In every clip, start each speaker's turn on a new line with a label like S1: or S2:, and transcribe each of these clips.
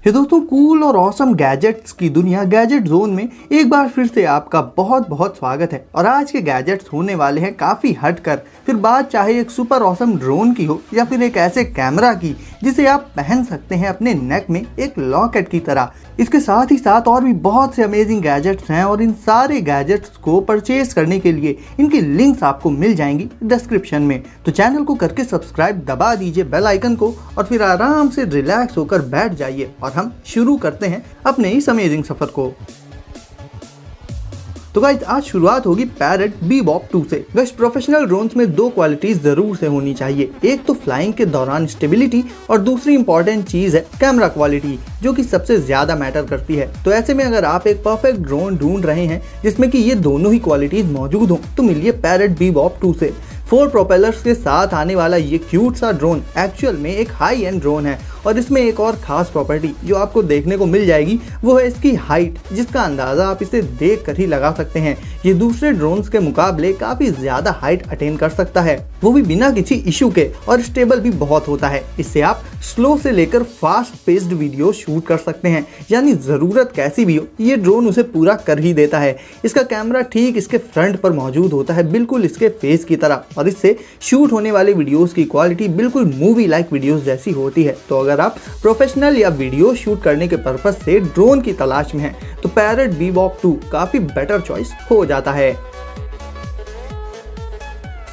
S1: ये दोस्तों कूल और ऑसम गैजेट्स की दुनिया गैजेट जोन में एक बार फिर से आपका बहुत बहुत स्वागत है। और आज के गैजेट्स होने वाले हैं काफ़ी हटकर। फिर बात चाहे एक सुपर ऑसम ड्रोन की हो या फिर एक ऐसे कैमरा की जिसे आप पहन सकते हैं अपने नेक में एक लॉकेट की तरह। इसके साथ ही साथ और भी बहुत से अमेजिंग गैजेट्स हैं और इन सारे गैजेट्स को परचेज करने के लिए इनकी लिंक्स आपको मिल जाएंगी डिस्क्रिप्शन में। तो चैनल को करके सब्सक्राइब दबा दीजिए बेल आइकन को और फिर आराम से रिलैक्स होकर बैठ जाइए और हम शुरू करते हैं अपने इस अमेजिंग सफर को। तो गाइस आज शुरुआत होगी पैरेट बीबॉप 2 से। गाइस प्रोफेशनल ड्रोन्स में दो क्वालिटीज जरूर से होनी चाहिए, एक तो फ्लाइंग के दौरान स्टेबिलिटी और दूसरी इंपॉर्टेंट चीज है कैमरा क्वालिटी, जो कि सबसे ज्यादा मैटर करती है। तो ऐसे में अगर आप एक परफेक्ट ड्रोन ढूंढ रहे हैं जिसमें कि ये दोनों ही क्वालिटीज मौजूद हो तो मिलिए पैरेट बीबॉप 2 से। 4 प्रोपेलर्स के साथ आने वाला ये क्यूट सा ड्रोन एक्चुअल में एक हाई एंड ड्रोन है। और इसमें एक और खास प्रॉपर्टी जो आपको देखने को मिल जाएगी वो है इसकी हाइट, जिसका अंदाजा आप इसे देख कर ही लगा सकते हैं। ये दूसरे ड्रोन्स के मुकाबले काफी ज्यादा हाइट अटेन कर सकता है, वो भी बिना किसी इशू के, और स्टेबल भी बहुत होता है। इससे आप स्लो से लेकर फास्ट पेस्ड वीडियो शूट कर सकते हैं, यानी जरूरत कैसी भी हो ये ड्रोन उसे पूरा कर ही देता है। इसका कैमरा ठीक इसके फ्रंट पर मौजूद होता है, बिल्कुल इसके फेस की तरह, और इससे शूट होने वाले वीडियोस की क्वालिटी बिल्कुल मूवी लाइक वीडियोस जैसी होती है। तो अगर आप प्रोफेशनल या वीडियो शूट करने के पर्पस से ड्रोन की तलाश में हैं तो पैरेट बीबॉप 2 काफी बेटर चॉइस हो जाता है।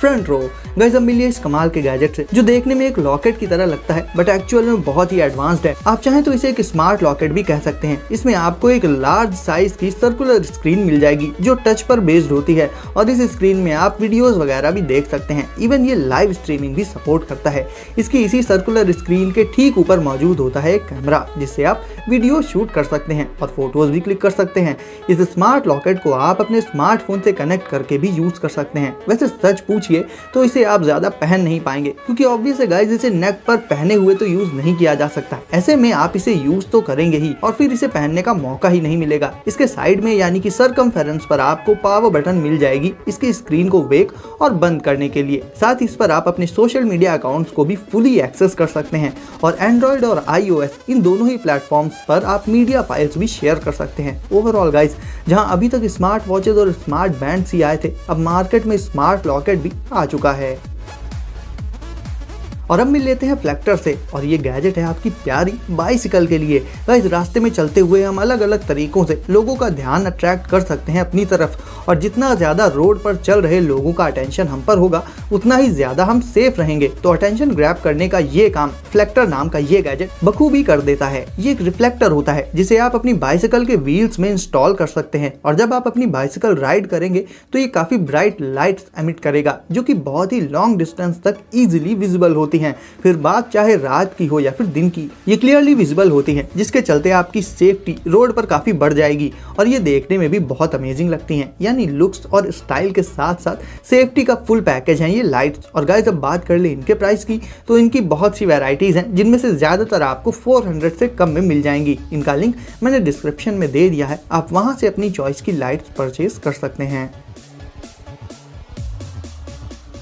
S1: Front row. गाइस अब मिलिए इस कमाल के गैजेट से जो देखने में एक लॉकेट की तरह लगता है बट एक्चुअल में बहुत ही एडवांस्ड है। आप चाहें तो इसे एक स्मार्ट लॉकेट भी कह सकते हैं। इसमें आपको एक लार्ज साइज की सर्कुलर स्क्रीन मिल जाएगी जो टच पर बेस्ड होती है, और इस स्क्रीन में आप वीडियोस वगैरह भी देख सकते हैं। इवन ये लाइव स्ट्रीमिंग भी सपोर्ट करता है। इसकी इसी सर्कुलर स्क्रीन के ठीक ऊपर मौजूद होता है एक कैमरा जिससे आप वीडियो शूट कर सकते हैं और फोटोज भी क्लिक कर सकते हैं। इस स्मार्ट लॉकेट को आप अपने स्मार्टफोन से कनेक्ट करके भी यूज कर सकते हैं। वैसे सच पूछिए तो इसे आप ज्यादा पहन नहीं पाएंगे क्योंकि ऑब्वियस है गाइस इसे नेक पर पहने हुए तो यूज नहीं किया जा सकता। ऐसे में आप इसे यूज तो करेंगे ही और फिर इसे पहनने का मौका ही नहीं मिलेगा। इसके साइड में यानी कि सरकमफेरेंस पर आपको पावर बटन मिल जाएगी इसकी स्क्रीन को वेक और बंद करने के लिए। साथ ही इस पर आप अपने सोशल मीडिया अकाउंट्स को भी फुली एक्सेस कर सकते हैं और एंड्रॉइड और iOS इन दोनों ही प्लेटफॉर्म्स पर आप मीडिया फाइल्स भी शेयर कर सकते हैं। ओवरऑल गाइस जहां अभी तक स्मार्ट वॉचेज और स्मार्ट बैंड्स ही आए थे, अब मार्केट में स्मार्ट लॉकेट भी आ चुका है। और अब मिल लेते हैं फ्लैक्टर से, और ये गैजेट है आपकी प्यारी बाइसिकल के लिए। गाइस रास्ते में चलते हुए हम अलग अलग तरीकों से लोगों का ध्यान अट्रैक्ट कर सकते हैं अपनी तरफ, और जितना ज्यादा रोड पर चल रहे लोगों का अटेंशन हम पर होगा उतना ही ज्यादा हम सेफ रहेंगे। तो अटेंशन ग्रैब करने का ये काम फ्लैक्टर नाम का ये गैजेट बखूबी कर देता है। ये एक रिफ्लेक्टर होता है जिसे आप अपनी बाइसिकल के व्हील्स में इंस्टॉल कर सकते हैं, और जब आप अपनी बाइसिकल राइड करेंगे तो ये काफी ब्राइट लाइट्स एमिट करेगा जो कि बहुत ही लॉन्ग डिस्टेंस तक इजीली विजिबल होती हैं। फिर बात चाहे रात की हो या फिर दिन की, ये क्लियरली विजिबल होती हैं, जिसके चलते आपकी सेफ्टी रोड पर काफी बढ़ जाएगी और ये देखने में भी बहुत अमेजिंग लगती हैं। यानी लुक्स और स्टाइल के साथ साथ सेफ्टी का फुल पैकेज है ये लाइट्स। और गाइस अब बात कर ले इनके प्राइस की, तो इनकी बहुत सी वैरायटीज हैं जिनमें से ज्यादातर आपको 400 से कम में मिल जाएंगी। इनका लिंक मैंने डिस्क्रिप्शन में दे दिया है, आप वहां से अपनी चॉइस की लाइट्स परचेज कर सकते हैं।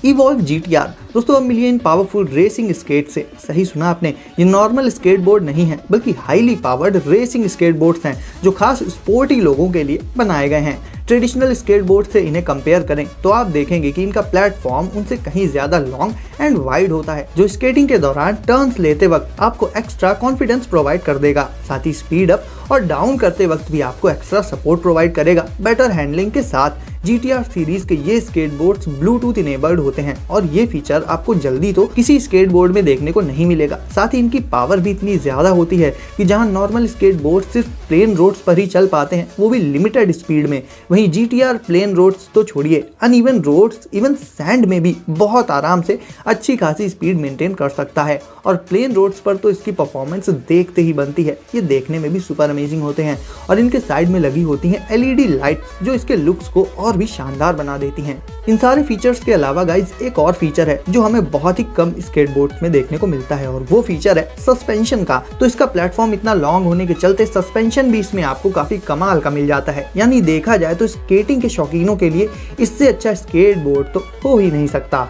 S1: इवॉल्व GTR दोस्तों अब मिलिए इन पावरफुल रेसिंग स्केट से। सही सुना आपने, ये नॉर्मल स्केटबोर्ड नहीं है बल्कि हाईली पावर्ड रेसिंग स्केटबोर्ड्स हैं जो खास स्पोर्टी लोगों के लिए बनाए गए हैं। ट्रेडिशनल स्केटबोर्ड से इन्हें कंपेयर करें तो आप देखेंगे कि इनका प्लेटफॉर्म उनसे कहीं ज्यादा लॉन्ग एंड वाइड होता है, जो स्केटिंग के दौरान टर्न्स लेते वक्त आपको एक्स्ट्रा कॉन्फिडेंस प्रोवाइड कर देगा। साथ ही स्पीड अप और डाउन करते वक्त भी आपको एक्स्ट्रा सपोर्ट प्रोवाइड करेगा। बेटर हैंडलिंग के साथ GTR सीरीज के ये स्केटबोर्ड्स ब्लूटूथ इनेबल्ड होते हैं, और ये फीचर आपको जल्दी तो किसी स्केटबोर्ड में देखने को नहीं मिलेगा। साथ ही इनकी पावर भी इतनी ज्यादा होती है कि जहां नॉर्मल स्केटबोर्ड सिर्फ प्लेन रोड्स पर ही चल पाते हैं, वो भी लिमिटेड स्पीड में, वहीं GTR प्लेन रोड्स तो छोड़िए, अनइवन रोड्स इवन सैंड में भी बहुत आराम से अच्छी खासी स्पीड मेंटेन कर सकता है। और प्लेन रोड्स पर तो इसकी परफॉर्मेंस देखते ही बनती है। ये देखने में भी सुपर अमेजिंग होते हैं, और इनके साइड में लगी होती हैं LED लाइट्स जो इसके लुक्स को और भी शानदार बना देती हैं। इन सारे फीचर्स के अलावा गाइज एक और फीचर है जो हमें बहुत ही कम स्केटबोर्ड्स में देखने को मिलता है, और वो फीचर है सस्पेंशन का। तो इसका प्लेटफॉर्म इतना लॉन्ग होने के चलते सस्पेंशन भी इसमें आपको काफी कमाल का मिल जाता है। यानी देखा जाए तो स्केटिंग के शौकीनों के लिए इससे अच्छा स्केटबोर्ड तो हो ही नहीं सकता।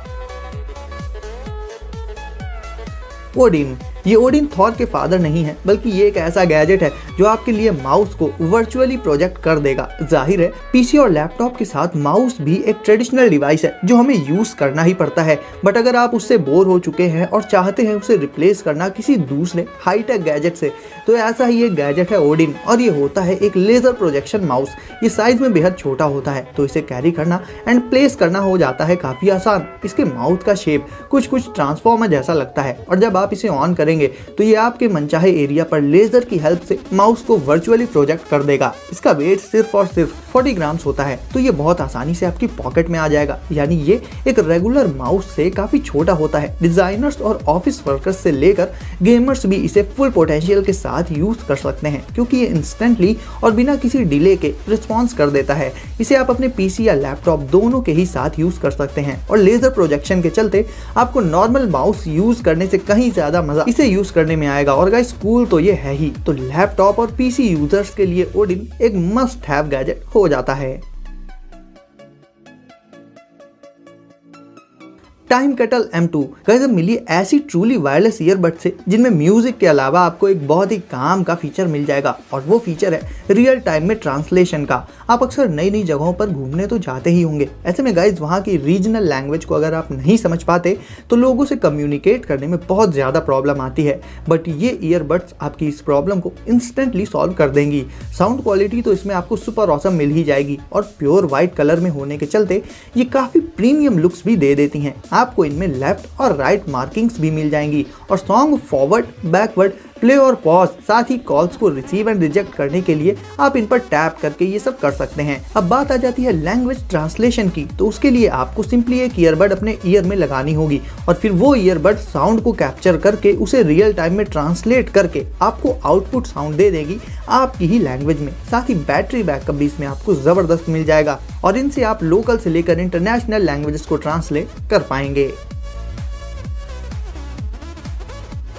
S1: ओडिन ये ओडिन थॉर के फादर नहीं है, बल्कि ये एक ऐसा गैजेट है जो आपके लिए माउस को वर्चुअली प्रोजेक्ट कर देगा। जाहिर है पीसी और लैपटॉप के साथ माउस भी एक ट्रेडिशनल डिवाइस है जो हमें यूज करना ही पड़ता है, बट अगर आप उससे बोर हो चुके हैं और चाहते हैं उसे रिप्लेस करना किसी दूसरे हाईटेक गैजेट से, तो ऐसा ही एक गैजेट है ओडिन, और ये होता है एक लेजर प्रोजेक्शन माउस। ये साइज में बेहद छोटा होता है, तो इसे कैरी करना एंड प्लेस करना हो जाता है काफी आसान। इसके माउथ का शेप कुछ ट्रांसफॉर्मर जैसा लगता है, और जब आप इसे ऑन करेंगे तो ये आपके मनचाहे एरिया पर लेजर की हेल्प से माउस को वर्चुअली प्रोजेक्ट कर देगा। इसका वेट सिर्फ और सिर्फ 40 ग्राम्स होता है, तो ये बहुत आसानी से आपकी पॉकेट में आ जाएगा। यानी ये एक रेगुलर माउस से काफी छोटा होता है। डिजाइनर्स और ऑफिस वर्कर्स से लेकर गेमर्स भी इसे फुल पोटेंशियल के साथ यूज कर सकते हैं, क्योंकि ये इंस्टेंटली और बिना किसी डिले के रिस्पॉन्स कर देता है। इसे आप अपने पीसी या लैपटॉप दोनों के ही साथ यूज कर सकते हैं, और लेजर प्रोजेक्शन के चलते आपको नॉर्मल माउस यूज करने से कहीं ज्यादा मजा इसे यूज करने में आएगा। और गाइस कूल तो ये है ही, तो लैपटॉप और पीसी यूजर्स के लिए ओडिन एक मस्ट हैव गैजेट हो जाता है। टाइम केटल M2 गजब मिली ऐसी ट्रूली वायरलेस ईयरबड से जिनमें म्यूजिक के अलावा आपको एक बहुत ही काम का फीचर मिल जाएगा, और वो फीचर है रियल टाइम में ट्रांसलेशन का। आप अक्सर नई नई जगहों पर घूमने तो जाते ही होंगे, ऐसे में गाइज वहाँ की रीजनल लैंग्वेज को अगर आप नहीं समझ पाते तो लोगों से कम्युनिकेट करने में बहुत ज़्यादा प्रॉब्लम आती है, बट ये ईयरबड्स आपकी इस प्रॉब्लम को इंस्टेंटली सॉल्व कर देंगी। साउंड क्वालिटी तो इसमें आपको सुपर ऑसम मिल ही जाएगी, और प्योर वाइट कलर में होने के चलते ये काफ़ी प्रीमियम लुक्स भी दे देती हैं। आपको इनमें लेफ्ट और राइट मार्किंग्स भी मिल जाएंगी, और सॉन्ग फॉरवर्ड, बैकवर्ड, प्ले और पॉज, साथ ही कॉल्स को रिसीव एंड रिजेक्ट करने के लिए आप इन पर टैप करके ये सब कर सकते हैं। अब बात आ जाती है लैंग्वेज ट्रांसलेशन की, तो उसके लिए आपको सिंपली एक ईयरबड अपने ईयर में लगानी होगी, और फिर वो ईयरबड साउंड को कैप्चर करके उसे रियल टाइम में ट्रांसलेट करके आपको आउटपुट साउंड दे देगी आपकी ही लैंग्वेज में। साथ ही बैटरी बैकअप भी इसमें आपको जबरदस्त मिल जाएगा, और इनसे आप लोकल से लेकर इंटरनेशनल लैंग्वेजेस को ट्रांसलेट कर पाएंगे।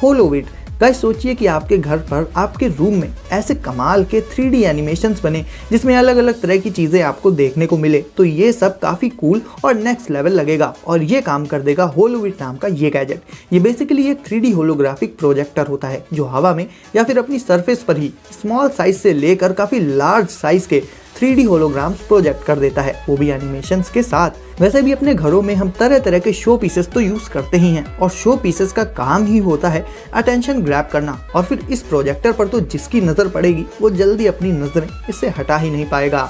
S1: होलोविट गाइस, सोचिए कि आपके घर पर आपके रूम में ऐसे कमाल के 3D एनिमेशंस बने जिसमें अलग अलग तरह की चीज़ें आपको देखने को मिले, तो ये सब काफ़ी कूल और नेक्स्ट लेवल लगेगा, और ये काम कर देगा होलोविट नाम का ये गैजेट। ये बेसिकली एक 3D होलोग्राफिक प्रोजेक्टर होता है जो हवा में या फिर अपनी सरफेस पर ही स्मॉल साइज से लेकर काफ़ी लार्ज साइज के 3D होलोग्राम्स प्रोजेक्ट कर देता है, वो भी एनिमेशंस के साथ। वैसे भी अपने घरों में हम तरह तरह के शो पीसेस तो यूज करते ही हैं, और शो पीसेस का काम ही होता है अटेंशन ग्रैब करना, और फिर इस प्रोजेक्टर पर तो जिसकी नजर पड़ेगी वो जल्दी अपनी नजरें इससे हटा ही नहीं पाएगा।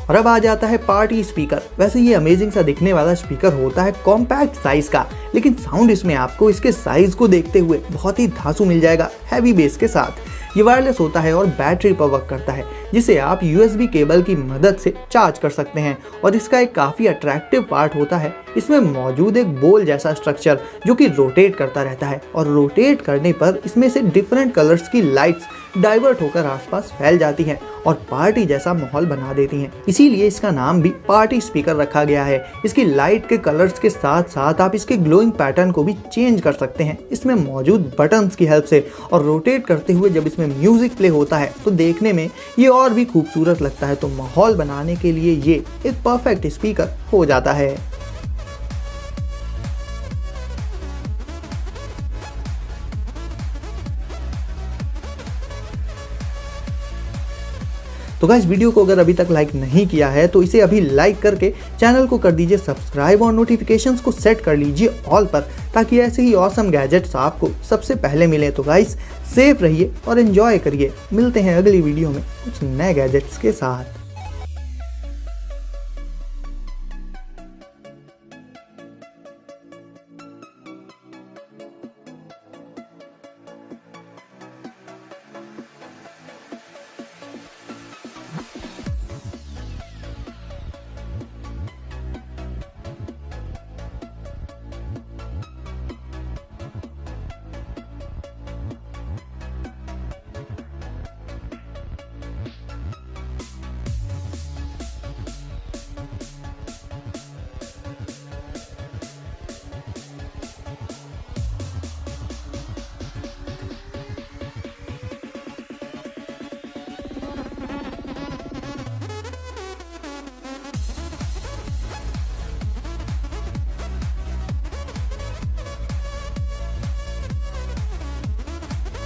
S1: और अब आ जाता है पार्टी स्पीकर। वैसे ये अमेजिंग सा दिखने वाला स्पीकर होता है कॉम्पैक्ट साइज का, लेकिन साउंड इसमें आपको इसके साइज को देखते हुए बहुत ही धांसू मिल जाएगा हैवी बेस के साथ। ये वायरलेस होता है और बैटरी पर वर्क करता है, जिसे आप USB केबल की मदद से चार्ज कर सकते हैं, और इसका एक काफ़ी अट्रैक्टिव पार्ट होता है इसमें मौजूद एक बॉल जैसा स्ट्रक्चर जो कि रोटेट करता रहता है, और रोटेट करने पर इसमें से डिफरेंट कलर्स की लाइट्स डाइवर्ट होकर आसपास फैल जाती हैं और पार्टी जैसा माहौल बना देती हैं। इसीलिए इसका नाम भी पार्टी स्पीकर रखा गया है। इसकी लाइट के कलर्स के साथ साथ आप इसके ग्लोइंग पैटर्न को भी चेंज कर सकते हैं इसमें मौजूद बटन्स की हेल्प से, और रोटेट करते हुए जब इसमें म्यूजिक प्ले होता है तो देखने में ये और भी खूबसूरत लगता है। तो माहौल बनाने के लिए ये एक परफेक्ट स्पीकर हो जाता है। तो गाइस, वीडियो को अगर अभी तक लाइक नहीं किया है तो इसे अभी लाइक करके चैनल को कर दीजिए सब्सक्राइब, और नोटिफिकेशंस को सेट कर लीजिए ऑल पर, ताकि ऐसे ही ऑसम गैजेट्स आपको सबसे पहले मिले। तो गाइस, सेफ रहिए और एंजॉय करिए। मिलते हैं अगली वीडियो में कुछ नए गैजेट्स के साथ।